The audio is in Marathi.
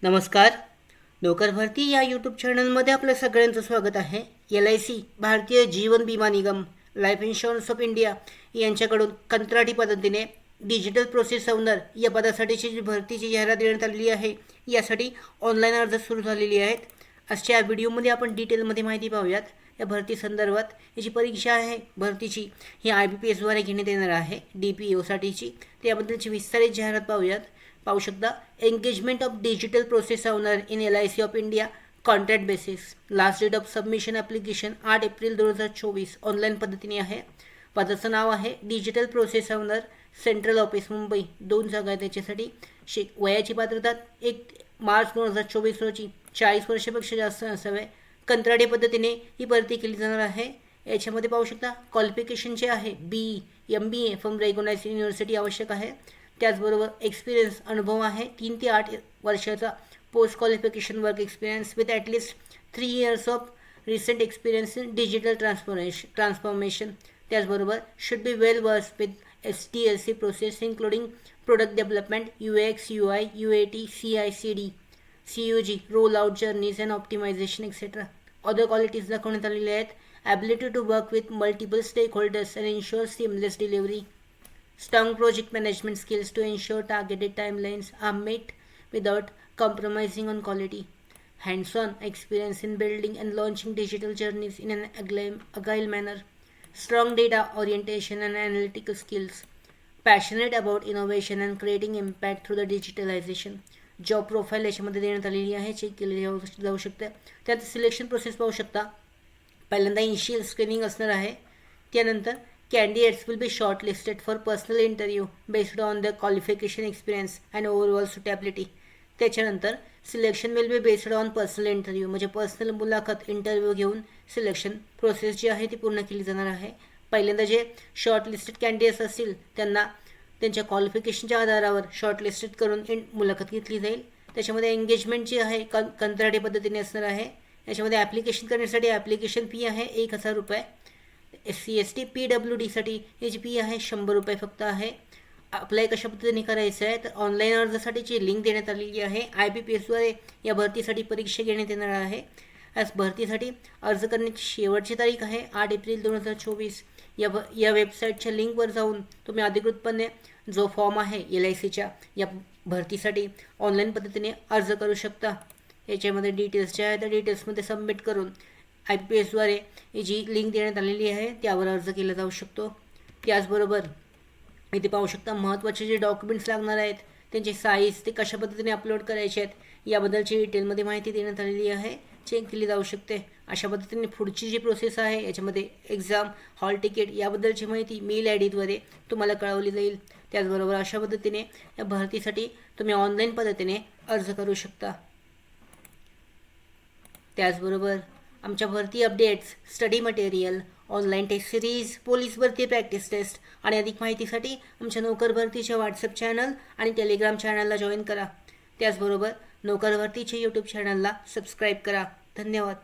नमस्कार. नोकर भरती या यूट्यूब चॅनलमध्ये आपलं सगळ्यांचं स्वागत आहे. LIC भारतीय जीवन विमा निगम, लाईफ इन्शुरन्स ऑफ इंडिया यांच्याकडून कंत्राटी पद्धतीने डिजिटल प्रोसेस ओनर या पदासाठीची जी भरतीची जाहिरात देण्यात आलेली आहे, यासाठी ऑनलाईन अर्ज सुरू झालेली आहेत. आजच्या व्हिडिओमध्ये आपण डिटेलमध्ये माहिती पाहूयात. या भरती संदर्भात याची परीक्षा आहे भरतीची ही IBPSद्वारे घेण्यात येणार आहे DPOसाठीची. त्याबद्दलची विस्तारित जाहिरात पाहू शकता. Engagement of digital process owner in LIC of India contract basis. Last date of submission application 8 April 2024 online पद्धतीने आहे. पदाचं नाव आहे digital process owner, central office Mumbai. 2 जागा आहेत त्याच्यासाठी. वयाची पात्रता 1 मार्च 2024 रोजी 40 वर्षापेक्षा जास्त असावे. कंत्राटी पद्धतीने ही भरती केली जाणार आहे. याच्यामध्ये पाहू शकता क्वालिफिकेशन जे आहे BE MBA फ्रॉम रेकॉग्नाइज्ड युनिव्हर्सिटी आवश्यक आहे. त्याचबरोबर एक्सपिरियन्स अनुभव आहे 3 ते 8 वर्षाचा post qualification work experience with at least 3 years of recent experience in digital transformation. त्याचबरोबर should be well versed with SDLC process including product development, UX UI UAT CI/CD CUG roll out journeys and optimisation etcetera. Other qualities दाखवण्यात आलेल्या आहेत. Ability to work with multiple stakeholders and ensure seamless delivery. Strong project management skills to ensure targeted timelines are met without compromising on quality. Hands-on experience in building and launching digital journeys in an agile manner. Strong data orientation and analytical skills. Passionate about innovation and creating impact through the digitalization. Job profile याच्यामध्ये देण्यात आलेली आहे, चेक केली जाऊ शकते. त्यात सिलेक्शन प्रोसेस पाहू शकता. पहिल्यांदा इनिशियल स्क्रीनिंग असणार आहे. त्यानंतर candidates will be shortlisted for personal interview based on their qualification, experience and overall suitability. त्याच्यानंतर selection will be based on personal interview, म्हणजे पर्सनल मुलाखत इंटरव्ह्यू घेऊन सिलेक्शन प्रोसेस जी आहे ती पूर्ण केली जाणार आहे. पहिल्यांदा जे शॉर्टलिस्टेड कॅन्डिडेट्स असतील त्यांना त्यांच्या क्वालिफिकेशनच्या आधारावर शॉर्टलिस्टेड करून मुलाखत घेतली जाईल. त्याच्यामध्ये एंगेजमेंट जी आहे कंत्राटी पद्धतीने असणार आहे. याच्यामध्ये ॲप्लिकेशन करण्यासाठी ॲप्लिकेशन फी आहे 1000 रुपये. SC/ST PWDसाठी याची फी आहे 100 रुपये फक्त आहे. अप्लाय कशा पद्धतीने करायचं आहे तर ऑनलाईन अर्जासाठीची लिंक देण्यात आलेली आहे. IBPSद्वारे या भरतीसाठी परीक्षा घेण्यात येणार आहे. आज भरतीसाठी अर्ज करण्याची शेवटची तारीख आहे 8 एप्रिल 2024. या वेबसाईटच्या लिंकवर जाऊन तुम्ही अधिकृतपणे जो फॉर्म आहे LICच्या या भरतीसाठी ऑनलाईन पद्धतीने अर्ज करू शकता. याच्यामध्ये डिटेल्स जे आहे त्या डिटेल्समध्ये सबमिट करून IBPSद्वारे जी लिंक देण्यात आलेली आहे त्यावर अर्ज केला जाऊ शकतो. त्याचबरोबर इथे पाहू शकता महत्त्वाचे जे डॉक्युमेंट्स लागणार आहेत त्यांचे साईज ते कशा पद्धतीने अपलोड करायचे आहेत याबद्दलची डिटेलमध्ये माहिती देण्यात आलेली आहे, चेक केली जाऊ शकते. अशा पद्धतीने पुढची जी प्रोसेस आहे याच्यामध्ये एक्झाम, हॉल तिकीट याबद्दलची माहिती मेल IDद्वारे तुम्हाला कळवली जाईल. त्याचबरोबर अशा पद्धतीने या भरतीसाठी तुम्ही ऑनलाईन पद्धतीने अर्ज करू शकता. त्याचबरोबर आमच्या भरती updates, study material, online test series, police भरती प्रॅक्टिस टेस्ट आणि अधिक माहितीसाठी आमच्या नोकर भरतीच्या व्हॉट्सअप चॅनल आणि टेलिग्राम चॅनलला जॉईन करा. त्याचबरोबर नोकर भरतीच्या यूट्यूब चॅनलला सबस्क्राईब करा. धन्यवाद.